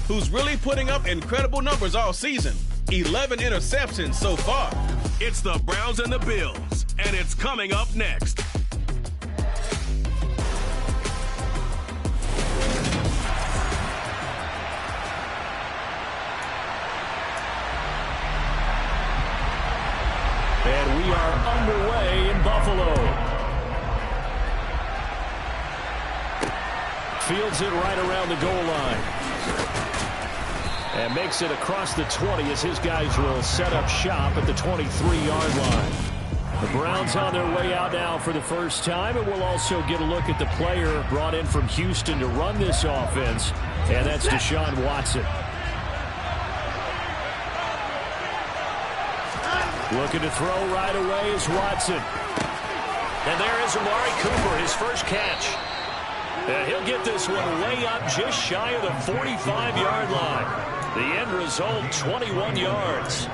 who's really putting up incredible numbers all season. 11 interceptions so far. It's the Browns and the Bills, and it's coming up next. And we are underway in Buffalo. Fields it right around the goal line. And makes it across the 20 as his guys will set up shop at the 23-yard line. The Browns on their way out now for the first time, and we'll also get a look at the player brought in from Houston to run this offense, and that's Deshaun Watson. Looking to throw right away is Watson. And there is Amari Cooper, his first catch. And he'll get this one way up just shy of the 45-yard line. The end result, 21 yards.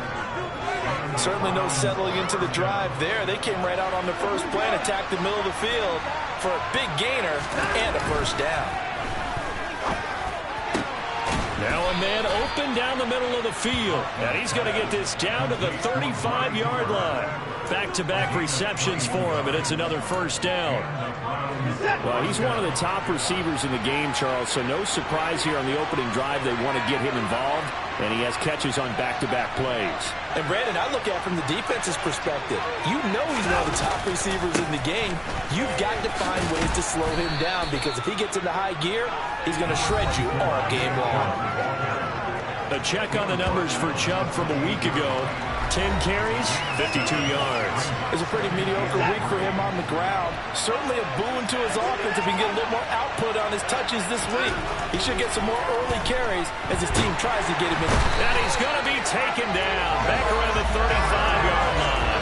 Certainly no settling into the drive there. They came right out on the first play and attacked the middle of the field for a big gainer and a first down. Now a man open down the middle of the field. And he's going to get this down to the 35-yard line. Back-to-back receptions for him, and it's another first down. Well, he's one of the top receivers in the game, Charles, so no surprise here on the opening drive. They want to get him involved, and he has catches on back-to-back plays. And, Brandon, I look at it from the defense's perspective. You know he's one of the top receivers in the game. You've got to find ways to slow him down because if he gets into high gear, he's going to shred you all game long. A check on the numbers for Chubb from a week ago. 10 carries, 52 yards. It's a pretty mediocre week for him on the ground. Certainly a boon to his offense if he can get a little more output on his touches this week. He should get some more early carries as his team tries to get him in. And he's going to be taken down back around the 35-yard line.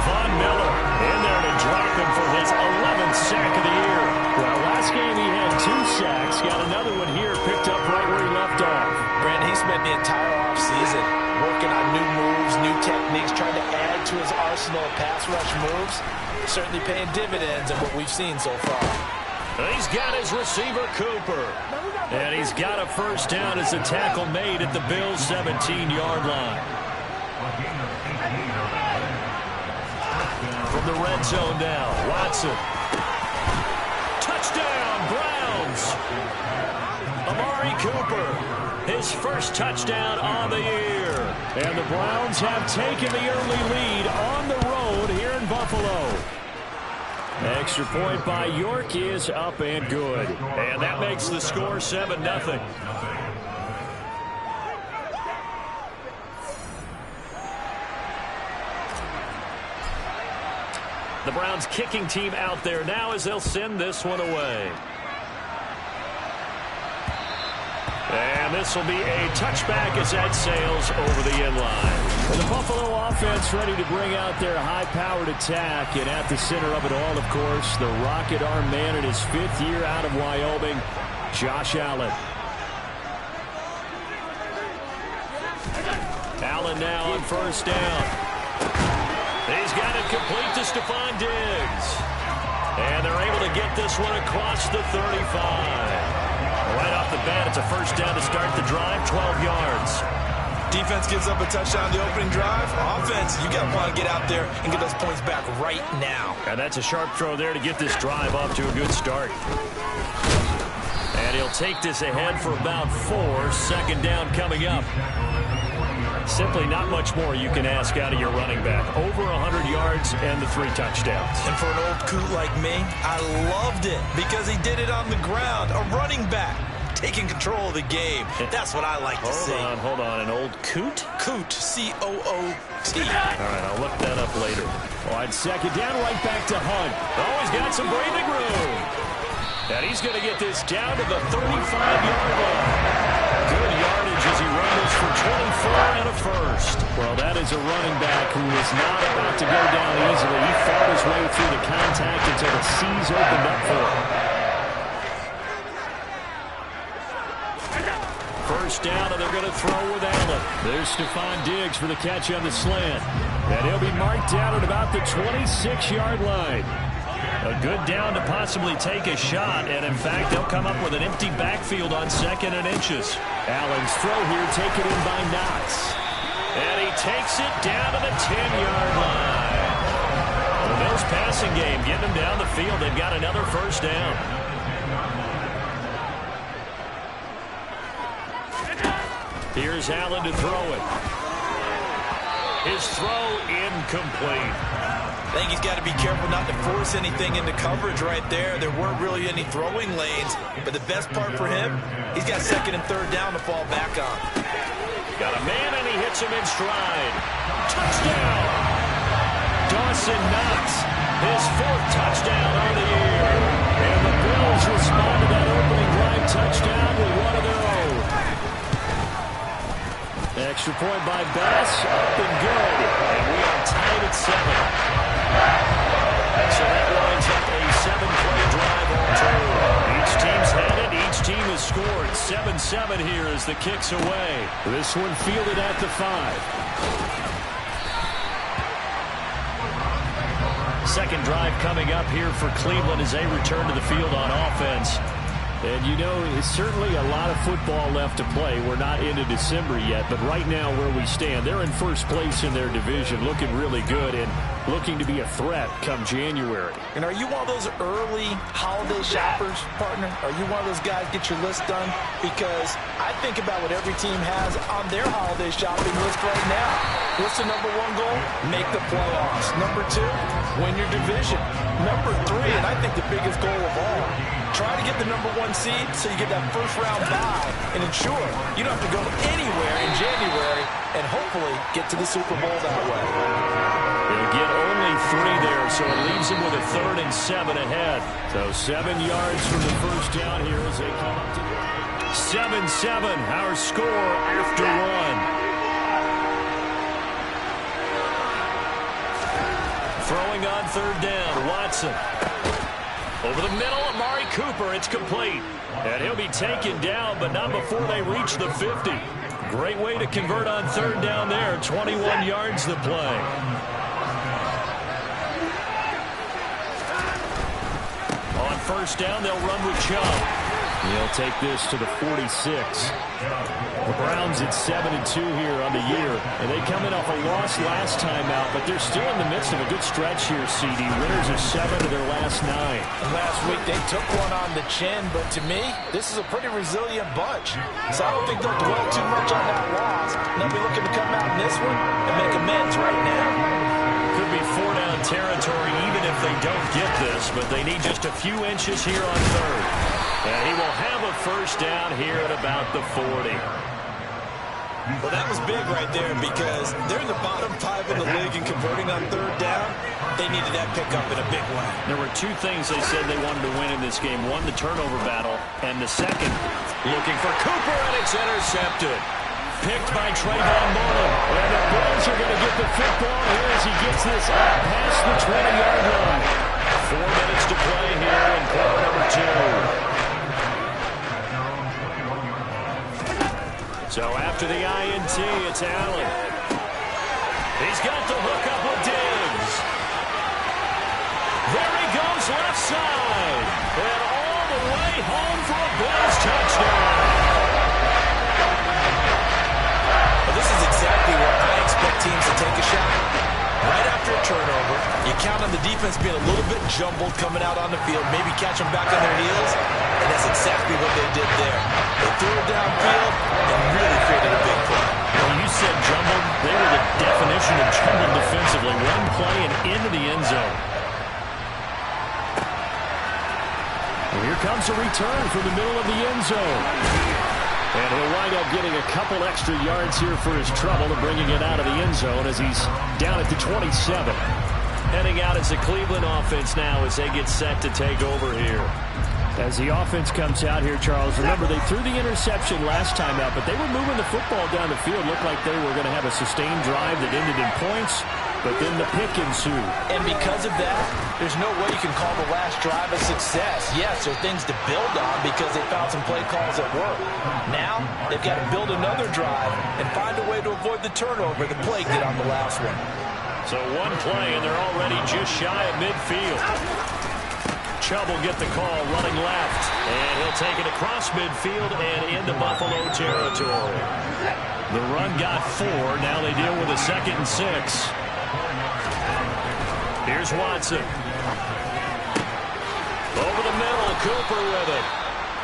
Von Miller in there to drop him for his 11th sack of the year. Well, last game he had 2 sacks. Got another one here picked up right where he left off. Brandon, he spent the entire offseason working on new moves, new techniques, trying to add to his arsenal of pass rush moves. Certainly paying dividends in what we've seen so far. He's got his receiver, Cooper. And he's got a first down as a tackle made at the Bills' 17-yard line. From the red zone now, Watson. Touchdown, Browns. Amari Cooper. His first touchdown on the year. And the Browns have taken the early lead on the road here in Buffalo. Extra point by York is up and good. And that makes the score 7-0. The Browns kicking team out there now as they'll send this one away. And this will be a touchback as that sails over the end line. And the Buffalo offense ready to bring out their high-powered attack. And at the center of it all, of course, the rocket arm man in his 5th year out of Wyoming, Josh Allen. Allen now on first down. He's got it complete to Stephon Diggs. And they're able to get this one across the 35. Right off the bat, it's a first down to start the drive, 12 yards. Defense gives up a touchdown the opening drive. Offense, you got to want to get out there and get those points back right now. And that's a sharp throw there to get this drive off to a good start. And he'll take this ahead for about 4. Second down coming up. Simply not much more you can ask out of your running back. Over 100 yards and the 3 touchdowns. And for an old coot like me, I loved it because he did it on the ground. A running back taking control of the game. That's what I like to see. Hold on. An old coot? Coot, C-O-O-T. All right, I'll look that up later. On second down, right back to Hunt. Oh, he's got some breathing room. And he's going to get this down to the 35-yard line. Good yardage as he runs for 24 and a first. Well, that is a running back who is not about to go down easily. He fought his way through the contact until the C's opened up for him. First down, and they're going to throw with Allen. There's Stephon Diggs for the catch on the slant. And he'll be marked down at about the 26-yard line. A good down to possibly take a shot, and in fact, they'll come up with an empty backfield on 2nd and inches. Allen's throw here taken in by Knox. And he takes it down to the 10-yard line. The Bills passing game getting them down the field. They've got another first down. Here's Allen to throw it. His throw incomplete. I think he's got to be careful not to force anything into coverage right there. There weren't really any throwing lanes, but the best part for him, he's got 2nd and 3rd down to fall back on. Got a man, and he hits him in stride. Touchdown! Dawson Knox, his 4th touchdown on the year. And the Bills respond to that opening drive touchdown with one of their own. Extra point by Bass, up and good. And we are tied at 7. So that winds up a 7-play drive all told. Each team's had it. Each team has scored. 7-7 here as the kick's away. This one fielded at the 5. Second drive coming up here for Cleveland as they return to the field on offense. And, you know, it's certainly a lot of football left to play. We're not into December yet, but right now where we stand, they're in first place in their division, looking really good and looking to be a threat come January. And are you one of those early holiday shoppers, partner? Are you one of those guys get your list done? Because I think about what every team has on their holiday shopping list right now. What's the number 1 goal? Make the playoffs. Number 2, win your division. Number 3, and I think the biggest goal of all, try to get the number 1 seed so you get that first-round bye and ensure you don't have to go anywhere in January and hopefully get to the Super Bowl that way. They'll get only 3 there, so it leaves them with a 3rd and 7 ahead. So 7 yards from the first down here as they come up to 7-7, our score after 1. Throwing on 3rd down, Watson. Over the middle, Amari Cooper, it's complete. And he'll be taken down, but not before they reach the 50. Great way to convert on 3rd down there, 21 yards the play. On 1st down, they'll run with Chubb. He'll take this to the 46. The Browns at 7-2 here on the year, and they come in off a loss last time out, but they're still in the midst of a good stretch here, CD. Winners of 7 of their last 9. Last week they took one on the chin, but to me, this is a pretty resilient bunch. So I don't think they'll dwell too much on that loss. They'll be looking to come out in this one and make amends right now. Could be 4-down territory even if they don't get this, but they need just a few inches here on 3rd. And he will have a first down here at about the 40. Well, that was big right there because they're in the bottom 5 in the league and converting on 3rd down. They needed that pickup in a big way. There were 2 things they said they wanted to win in this game. One, the turnover battle, and the second, looking for Cooper, and it's intercepted. Picked by Trayvon Mullen. And the Bills are going to get the football here as he gets this up past the 20-yard line. 4 minutes to play here in quarter number 2. So after the INT, it's Allen. He's got the hook up with Diggs. There he goes left side. And all the way home for a Bills touchdown. Well, this is exactly where I expect teams to take a shot. Right after a turnover, you count on the defense being a little bit jumbled coming out on the field, maybe catch them back on their heels, and that's exactly what they did there. They threw it downfield and really created a big play. Well, you said jumbled. They were the definition of jumbled defensively. One play and into the end zone. And here comes a return from the middle of the end zone. And he'll wind up getting a couple extra yards here for his trouble and bringing it out of the end zone as he's down at the 27. Heading out as the Cleveland offense now as they get set to take over here. As the offense comes out here, Charles, remember they threw the interception last time out, but they were moving the football down the field. Looked like they were going to have a sustained drive that ended in points, but then the pick ensued. And because of that, there's no way you can call the last drive a success. Yes, there are things to build on because they found some play calls that work. Now, they've got to build another drive and find a way to avoid the turnover the play did on the last one. So one play, and they're already just shy of midfield. Chubb will get the call running left. And he'll take it across midfield and into Buffalo territory. The run got 4. Now they deal with a 2nd and 6. Here's Watson. Over the middle, Cooper with it.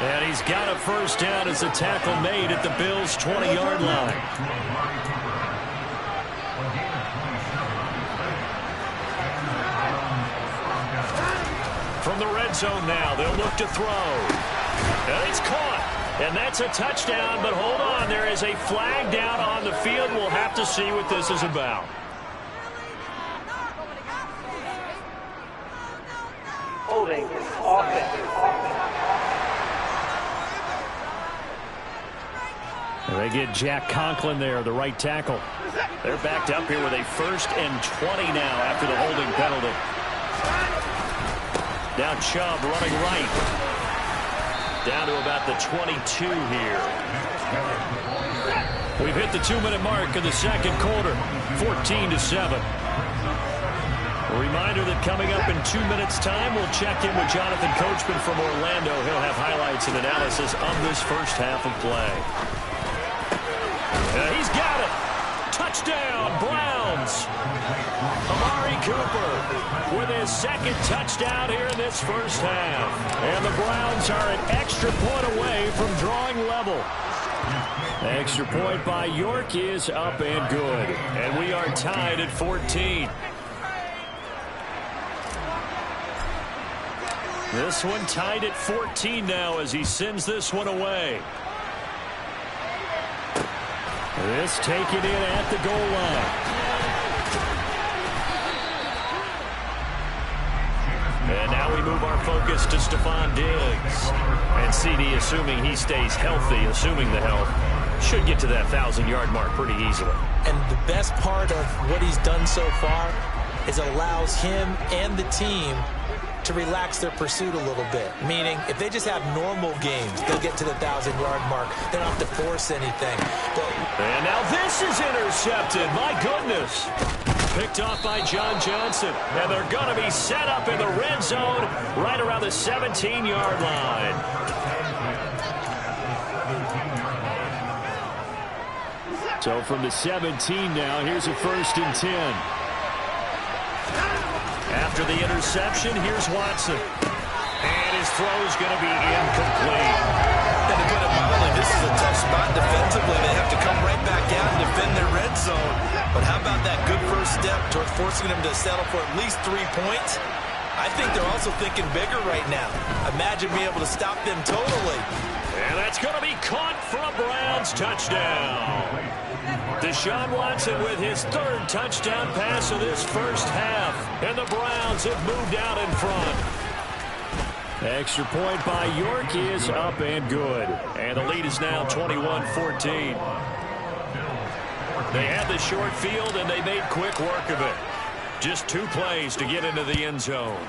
And he's got a first down as a tackle made at the Bills' 20-yard line. From the red zone now, they'll look to throw. And it's caught. And that's a touchdown, but hold on. There is a flag down on the field. We'll have to see what this is about. Holding offense. They get Jack Conklin there, the right tackle. They're backed up here with a 1st and 20 now after the holding penalty. Now Chubb running right. Down to about the 22 here. We've hit the 2-minute mark of the 2nd quarter. 14-7. A reminder that coming up in 2 minutes' time, we'll check in with Jonathan Coachman from Orlando. He'll have highlights and analysis of this first half of play. He's got it. Touchdown, Browns. Amari Cooper with his 2nd touchdown here in this first half. And the Browns are an extra point away from drawing level. The extra point by York is up and good. And we are tied at 14. This one tied at 14 now as he sends this one away. This taken in at the goal line. And now we move our focus to Stephon Diggs. And CD, assuming he stays healthy, assuming the health, should get to that 1,000-yard mark pretty easily. And the best part of what he's done so far is allows him and the team to relax their pursuit a little bit. Meaning, if they just have normal games, they'll get to the 1,000-yard mark. They don't have to force anything. And now this is intercepted. My goodness. Picked off by John Johnson. And they're going to be set up in the red zone right around the 17-yard line. So from the 17 now, here's a 1st and 10. After the interception, here's Watson. And his throw is going to be incomplete. And to put it mildly, this is a tough spot defensively. They have to come right back out and defend their red zone. But how about that good first step towards forcing them to settle for at least 3 points? I think they're also thinking bigger right now. Imagine being able to stop them totally. And that's going to be caught for a Browns touchdown. Deshaun Watson with his 3rd touchdown pass of this first half. And the Browns have moved out in front. Extra point by York is up and good. And the lead is now 21-14. They had the short field and they made quick work of it. Just 2 plays to get into the end zone.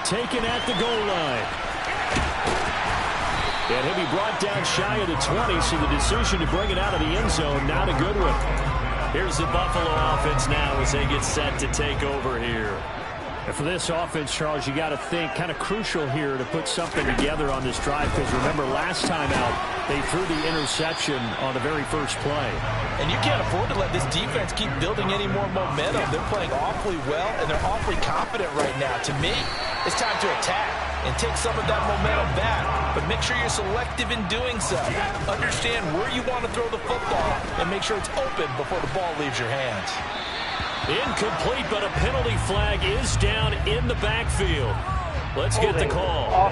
Taken at the goal line. And he'll be brought down shy of the 20, so the decision to bring it out of the end zone, not a good one. Here's the Buffalo offense now as they get set to take over here. And for this offense, Charles, you got to think kind of crucial here to put something together on this drive, because remember last time out, they threw the interception on the very first play. And you can't afford to let this defense keep building any more momentum. They're playing awfully well, and they're awfully confident right now. To me, it's time to attack and take some of that momentum back. But make sure you're selective in doing so. Understand where you want to throw the football and make sure it's open before the ball leaves your hands. Incomplete, but a penalty flag is down in the backfield. Let's get the call.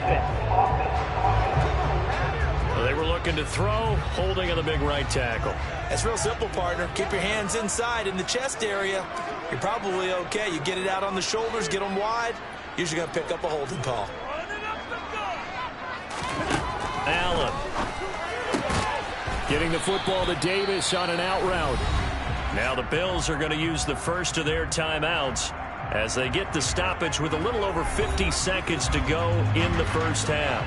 They were looking to throw, holding on the big right tackle. It's real simple, partner. Keep your hands inside in the chest area. You're probably okay. You get it out on the shoulders, get them wide. Usually going to pick up a holding call. Allen getting the football to Davis on an out route. Now the Bills are going to use the first of their timeouts as they get the stoppage with a little over 50 seconds to go in the first half.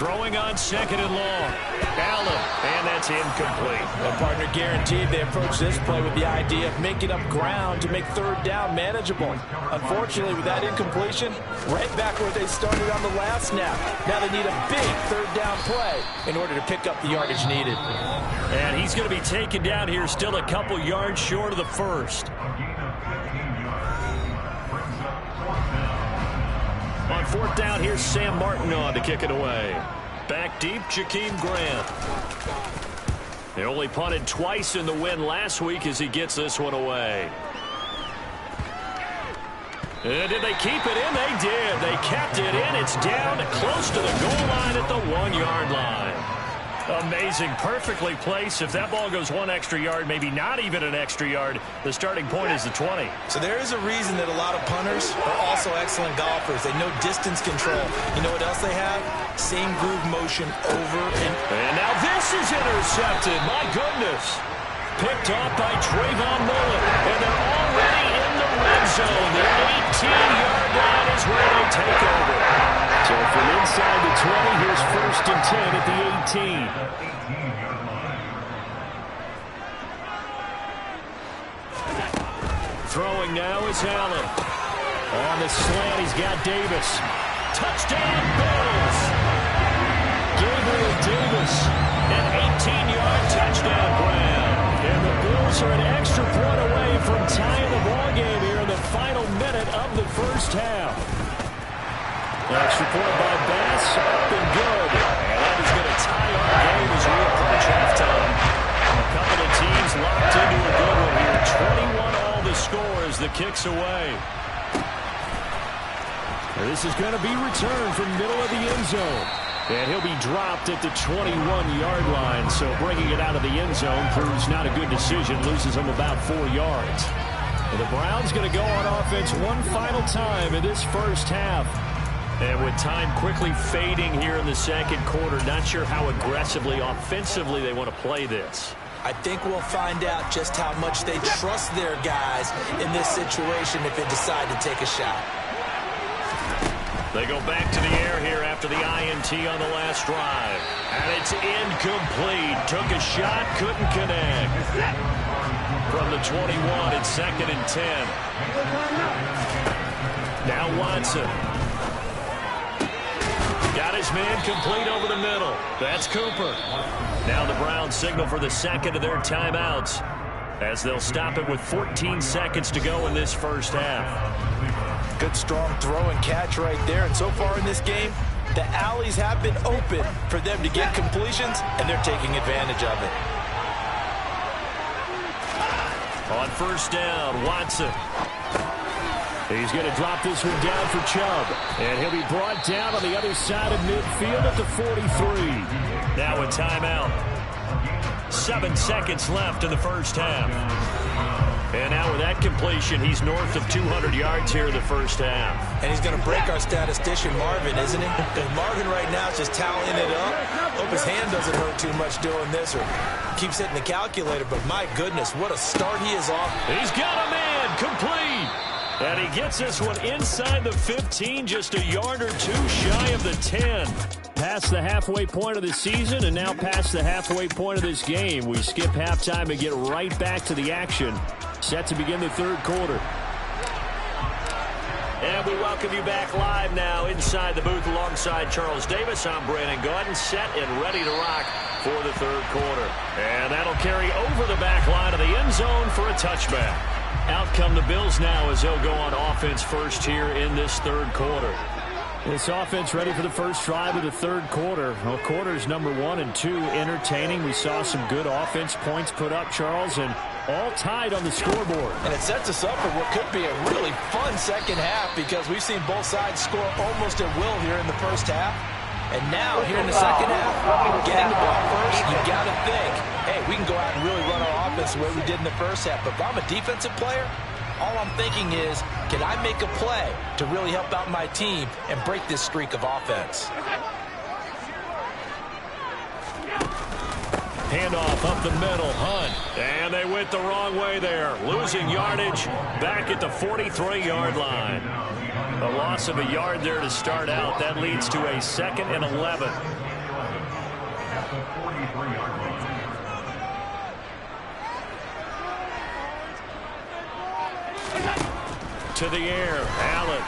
Throwing on second and long. Allen, and that's incomplete. The partner guaranteed they approach this play with the idea of making up ground to make third down manageable. Unfortunately, with that incompletion, right back where they started on the last snap. Now they need a big third down play in order to pick up the yardage needed. And he's going to be taken down here, still a couple yards short of the first. On fourth down, here's Sam Martin on to kick it away. Back deep, Jakeem Grant. They only punted twice in the win last week as he gets this one away. And did they keep it in? They did. They kept it in. It's down close to the goal line at the 1-yard line. Amazing. Perfectly placed. If that ball goes one extra yard, maybe not even an extra yard, the starting point is the 20. So there is a reason that a lot of punters are also excellent golfers. They know distance control. You know what else they have? Same groove motion over and now this is intercepted. My goodness. Picked off by Trayvon Mullen. And they're already in the red zone. The 18-yard line is where they take over. So from inside the 20, here's 1st and 10 at the 18. Throwing now is Allen. On the slant, he's got Davis. Touchdown, Bills! Gabriel Davis, an 18-yard touchdown grab. And the Bills are an extra point away from tying the ball game here in the final minute of the first half. Extra point by Bass, up and good. And that is going to tie our game as we approach halftime. A couple of teams locked into a good one here. 21-all the score as the kick's away. This is going to be returned from middle of the end zone. And he'll be dropped at the 21-yard line. So bringing it out of the end zone proves not a good decision. Loses him about 4 yards. And the Browns going to go on offense one final time in this first half. And with time quickly fading here in the second quarter, not sure how aggressively, offensively they want to play this. I think we'll find out just how much they trust their guys in this situation if they decide to take a shot. They go back to the air here after the INT on the last drive. And it's incomplete. Took a shot, couldn't connect. From the 21, it's 2nd and 10. Now Watson. Got his man complete over the middle. That's Cooper. Now the Browns signal for the second of their timeouts as they'll stop it with 14 seconds to go in this first half. Good strong throw and catch right there. And so far in this game, the alleys have been open for them to get completions, and they're taking advantage of it. On first down, Watson. He's going to drop this one down for Chubb. And he'll be brought down on the other side of midfield at the 43. Now a timeout. 7 seconds left in the first half. And now with that completion, he's north of 200 yards here in the first half. And he's going to break our statistician, Marvin, isn't he? Because Marvin right now is just tallying it up. Hope his hand doesn't hurt too much doing this or keeps hitting the calculator. But my goodness, what a start he is off. He's got a man complete. And he gets this one inside the 15, just a yard or two shy of the 10. Past the halfway point of the season and now past the halfway point of this game. We skip halftime and get right back to the action. Set to begin the third quarter. And we welcome you back live now inside the booth alongside Charles Davis. I'm Brandon Gaudin, set and ready to rock for the third quarter. And that'll carry over the back line of the end zone for a touchback. Out come the Bills now as they'll go on offense first here in this third quarter. This offense ready for the first drive of the third quarter. Well, quarters number 1 and 2 entertaining. We saw some good offense points put up, Charles, and all tied on the scoreboard. And it sets us up for what could be a really fun second half because we've seen both sides score almost at will here in the first half. And now, here in the second half, getting the ball first, you got to think, hey, we can go out and really run our offense the way we did in the first half. But if I'm a defensive player, all I'm thinking is, can I make a play to really help out my team and break this streak of offense? Handoff up the middle, Hunt. And they went the wrong way there. Losing yardage back at the 43-yard line. A loss of a yard there to start out. That leads to a 2nd and 11. To the air, Allen.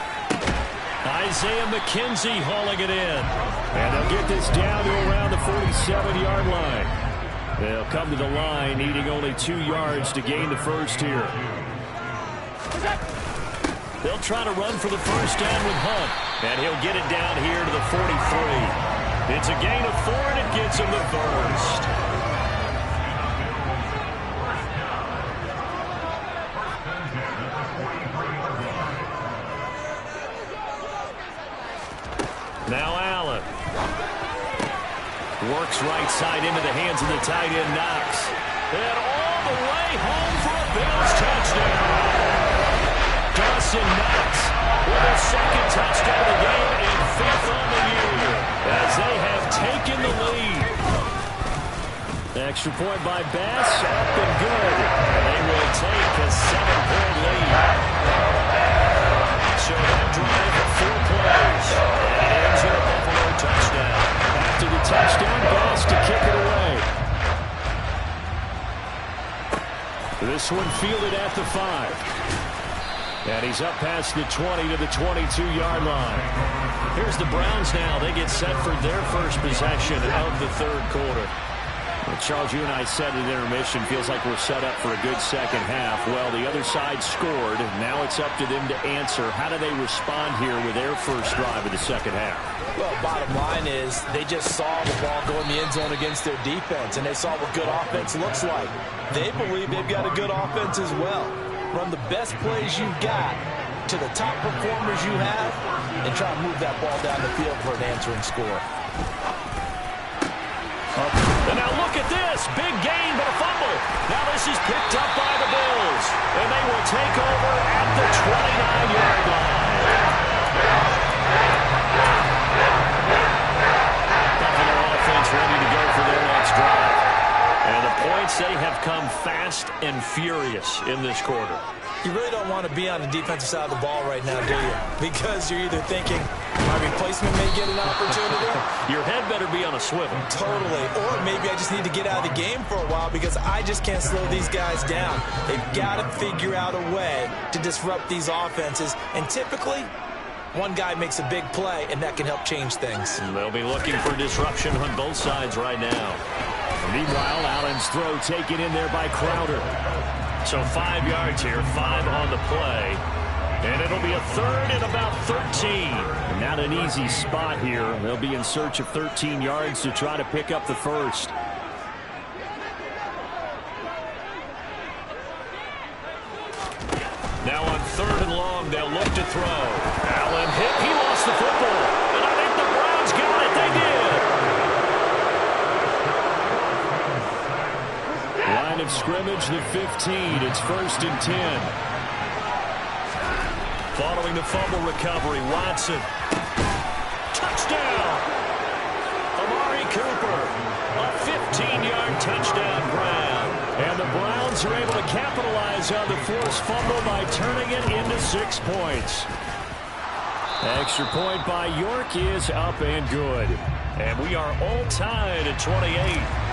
Isaiah McKenzie hauling it in. And they'll get this down to around the 47-yard line. They'll come to the line, needing only 2 yards to gain the first here. They'll try to run for the first down with Hunt. And he'll get it down here to the 43. It's a gain of 4, and it gets him the first. Now Allen. Works right side into the hands of the tight end, Knox. And all the way home for a Bills touchdown. Dawson Knox with a second touchdown of the game and 5th on the year as they have taken the lead. Extra point by Bass, up and good. And they will take a 7-point lead. So that drive of 4 plays. And it ends in a Buffalo touchdown. After the touchdown, Bass to kick it away. This one fielded at the 5. And he's up past the 20 to the 22-yard line. Here's the Browns now. They get set for their first possession of the third quarter. Well, Charles, you and I said at intermission, feels like we're set up for a good second half. Well, the other side scored. Now it's up to them to answer. How do they respond here with their first drive of the second half? Well, bottom line is they just saw the ball go in the end zone against their defense, and they saw what good offense looks like. They believe they've got a good offense as well. Run the best plays you've got to the top performers you have and try to move that ball down the field for an answering score. And now look at this. Big gain, but a fumble. Now this is picked up by the Bills. And they will take over at the 29-yard line. Buffalo offense ready to go for their next drive. And the points, they have come fast and furious in this quarter. You really don't want to be on the defensive side of the ball right now, do you? Because you're either thinking, my replacement may get an opportunity. Your head better be on a swivel. Totally. Or maybe I just need to get out of the game for a while because I just can't slow these guys down. They've got to figure out a way to disrupt these offenses. And typically, one guy makes a big play, and that can help change things. And they'll be looking for disruption on both sides right now. Meanwhile, Allen's throw taken in there by Crowder. So 5 yards here, 5 on the play. And it'll be a third and about 13. Not an easy spot here. They'll be in search of 13 yards to try to pick up the first. Now on 3rd and long, they'll look to throw. Allen hit. He lost the football. And I think the Browns got it. They did. Line of scrimmage, the 15. It's 1st and 10. Following the fumble recovery, Watson. Touchdown! Amari Cooper. A 15-yard touchdown Brown. And the Browns are able to capitalize on the forced fumble by turning it into 6 points. Extra point by York is up and good. And we are all tied at 28.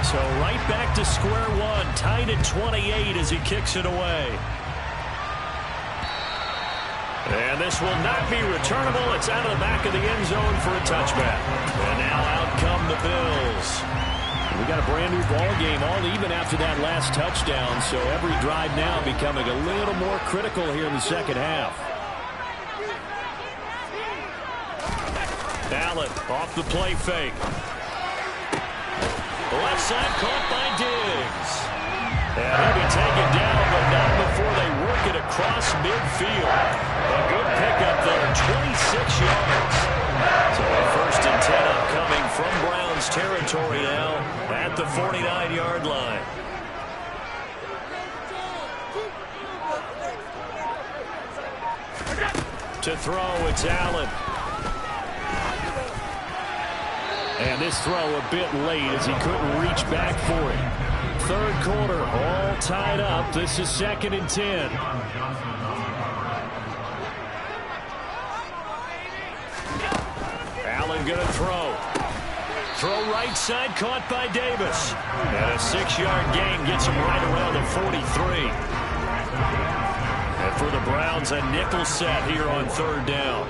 So right back to square one, tied at 28 as he kicks it away. And this will not be returnable. It's out of the back of the end zone for a touchback. And now out come the Bills. We got a brand new ball game, all even after that last touchdown. So every drive now becoming a little more critical here in the second half. Allen off the play fake. Left side caught by Diggs. And he'll be taken down, but not before they work it across midfield. A good pickup there, 26 yards. So a 1st and 10 upcoming from Browns territory now at the 49-yard line. To throw, it's Allen. And this throw a bit late as he couldn't reach back for it. 3rd quarter, all tied up. This is 2nd and 10. Allen going to throw. throw right side, caught by Davis. And a 6-yard gain gets him right around the 43. And for the Browns, a nickel set here on 3rd down.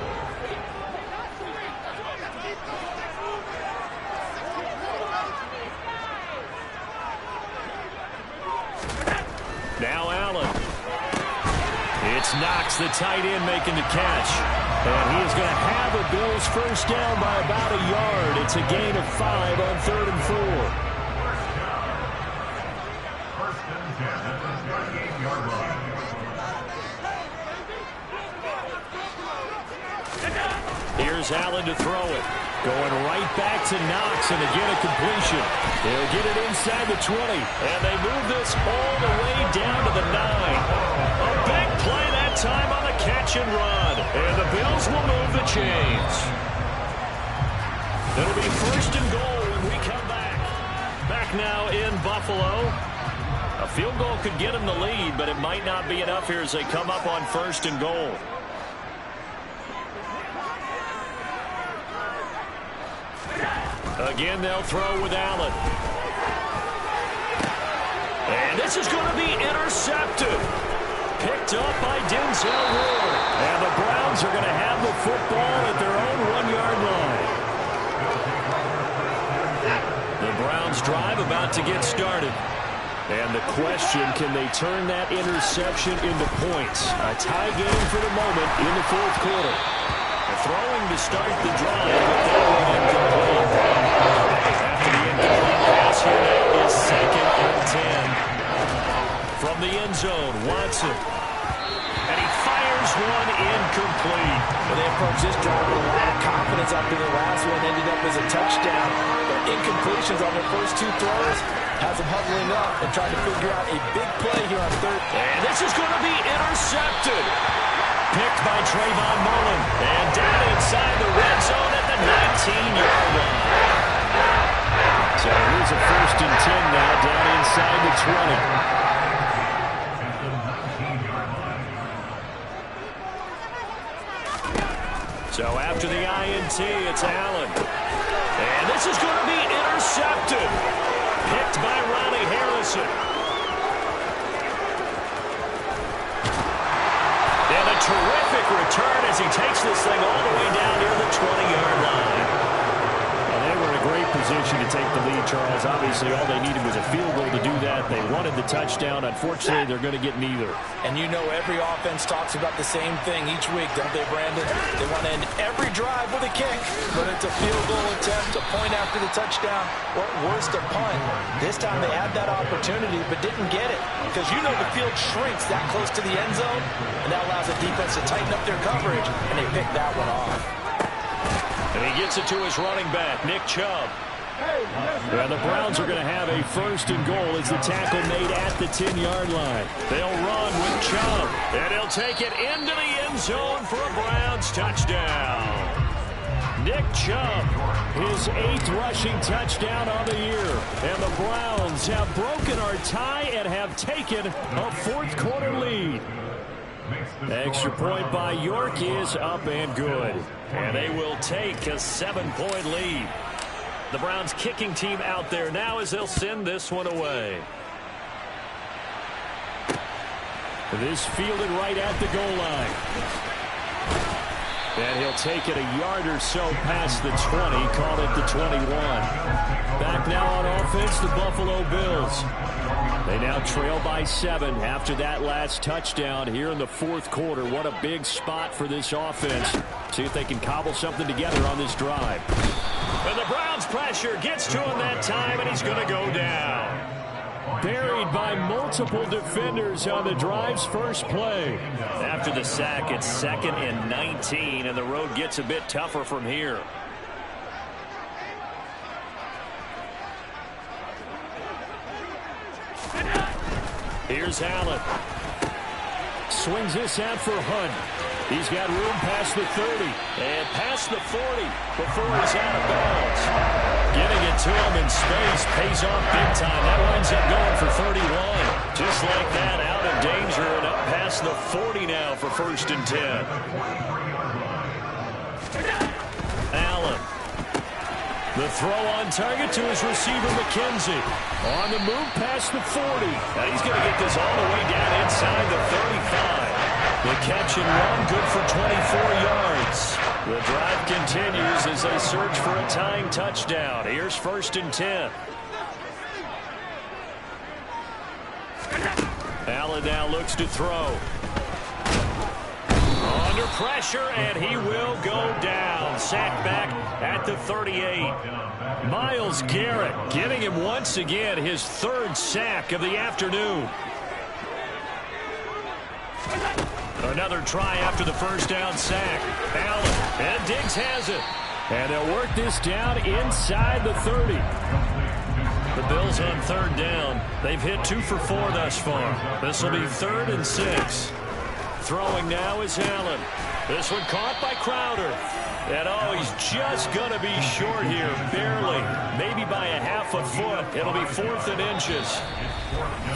Now Allen. It's Knox, the tight end, making the catch. And he is going to have the Bills first down by about a yard. It's a gain of 5 on 3rd and 4. Here's Allen to throw it. Going right back to Knox, and again a completion. They'll get it inside the 20, and they move this all the way down to the 9. A big play that time on the catch and run, and the Bills will move the chains. It'll be 1st and goal when we come back. Back now in Buffalo. A field goal could get them the lead, but it might not be enough here as they come up on 1st and goal. Again, they'll throw with Allen. And this is going to be intercepted. Picked up by Denzel Ward. And the Browns are going to have the football at their own 1-yard line. The Browns drive about to get started. And the question, can they turn that interception into points? A tie game for the moment in the 4th quarter. Throwing to start the drive, but that one incomplete. After the incomplete pass here, that is 2nd and 10. From the end zone, Watson. And he fires one incomplete. Well, they approached this drive with a lot of confidence after the last one ended up as a touchdown. But incompletions on their first 2 throws has them huddling up and trying to figure out a big play here on 3rd. And this is going to be intercepted. Picked by Trayvon Mullen. And down inside the red zone at the 19-yard line. So here's a 1st and 10 now down inside the 20. So after the INT, it's Allen. And this is going to be intercepted. Picked by Ronnie Harrison. And a terrific return as he takes this thing all the way down near the 20-yard line. Well, they were in a great position to take the lead, Charles. Obviously, all they needed was a field goal to do that. They wanted the touchdown. Unfortunately, they're going to get neither. And you know every offense talks about the same thing each week, don't they, Brandon? They want to end every drive with a kick, but it's a field goal attempt, a point after the touchdown, or at worst, a punt. This time they had that opportunity, but didn't get it, because you know the field shrinks that close to the end zone, and that allows the defense to tighten up their coverage, and they pick that one off. And he gets it to his running back, Nick Chubb. And the Browns are going to have a 1st and goal as the tackle made at the 10-yard line. They'll run with Chubb, and he'll take it into the end zone for a Browns touchdown. Nick Chubb, his 8th rushing touchdown on the year. And the Browns have broken our tie and have taken a 4th quarter lead. Extra point by York is up and good. And they will take a 7-point lead. The Browns kicking team out there now as they'll send this one away. This fielded right at the goal line. And he'll take it a yard or so past the 20, call it the 21. Back now on offense, the Buffalo Bills. They now trail by 7 after that last touchdown here in the 4th quarter. What a big spot for this offense. See if they can cobble something together on this drive. And the Browns pressure gets to him that time, and he's going to go down. Buried by multiple defenders on the drive's first play. After the sack, it's 2nd and 19, and the road gets a bit tougher from here. Here's Allen. Swings this out for Hunt. He's got room past the 30 and past the 40 before he's out of bounds. Getting it to him in space pays off big time. That winds up going for 31. Just like that, out of danger and up past the 40 now for 1st and 10. Allen. The throw on target to his receiver, McKenzie. On the move past the 40. Now he's going to get this all the way down inside the 35. The catch and run, good for 24 yards. The drive continues as they search for a tying touchdown. Here's 1st and 10. Allen now looks to throw. Under pressure, and he will go down. Sacked back at the 38. Myles Garrett giving him once again his 3rd sack of the afternoon. Another try after the 1st down sack. Allen, and Diggs has it. And they'll work this down inside the 30. The Bills on 3rd down. They've hit 2 for 4 thus far. This will be 3rd and 6. Throwing now is Allen. This one caught by Crowder. And oh, he's just going to be short here, barely. Maybe by a half a foot. It'll be 4th and inches.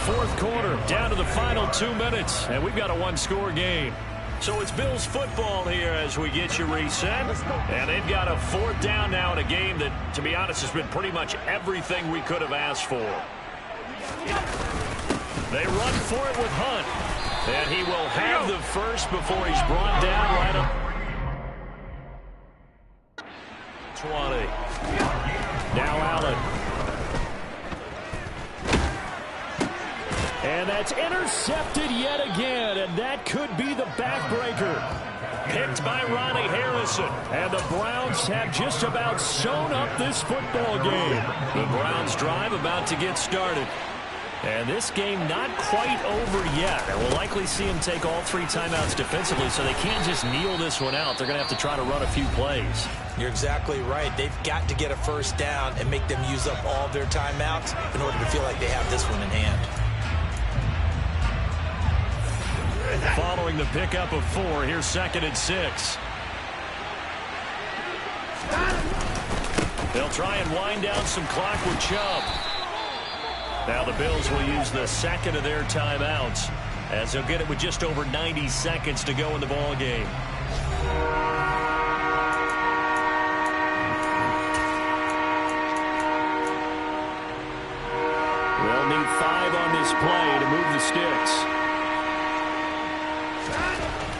4th quarter, down to the final 2 minutes. And we've got a 1-score game. So it's Bills football here as we get you reset. And they've got a 4th down now in a game that, to be honest, has been pretty much everything we could have asked for. They run for it with Hunt. And he will have the first before he's brought down right up. 20. Now Allen. And that's intercepted yet again, and that could be the backbreaker. Picked by Ronnie Harrison, and the Browns have just about sewn up this football game. The Browns drive about to get started. And this game not quite over yet. And we'll likely see him take all 3 timeouts defensively, so they can't just kneel this one out. They're going to have to try to run a few plays. You're exactly right. They've got to get a 1st down and make them use up all their timeouts in order to feel like they have this one in hand. Following the pickup of 4, here's 2nd and 6. They'll try and wind down some clock with Chubb. Now the Bills will use the 2nd of their timeouts as they'll get it with just over 90 seconds to go in the ball game. They'll need 5 on this play to move the sticks.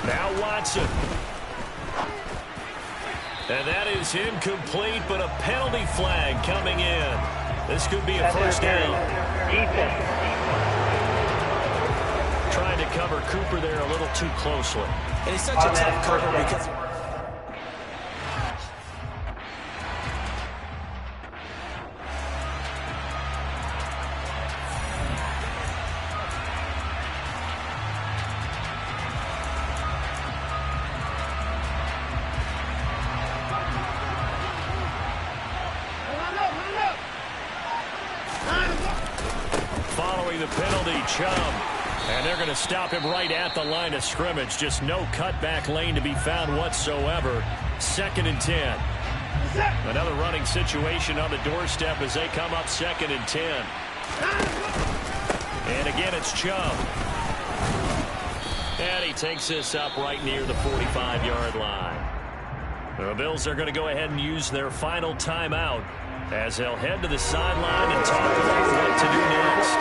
Now Watson. And that is incomplete, but a penalty flag coming in. This could be a 1st down. Trying to cover Cooper there a little too closely. And he's such a tough cover because... Following the penalty, Chubb. And they're going to stop him right at the line of scrimmage. Just no cutback lane to be found whatsoever. 2nd and 10. Another running situation on the doorstep as they come up 2nd and 10. And again, it's Chubb. And he takes this up right near the 45-yard line. The Bills are going to go ahead and use their final timeout as they'll head to the sideline and talk about what to do next.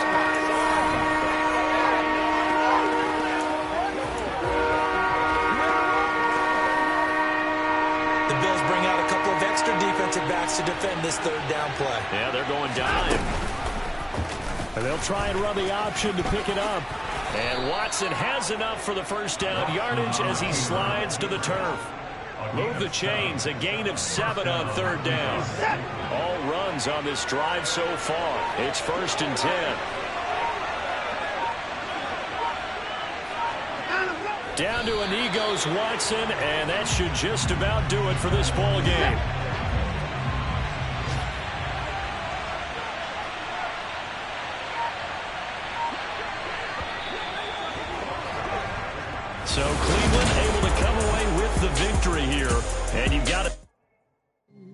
The Bills bring out a couple of extra defensive backs to defend this 3rd down play. Yeah, they're going dime. And they'll try and run the option to pick it up. And Watson has enough for the 1st down yardage as he slides to the turf. Move the chains, a gain of 7 on 3rd down. All runs on this drive so far. It's 1st and 10. Down to a knee goes Watson, and that should just about do it for this ball game. So Cleveland able to come away with the victory here. And you've got to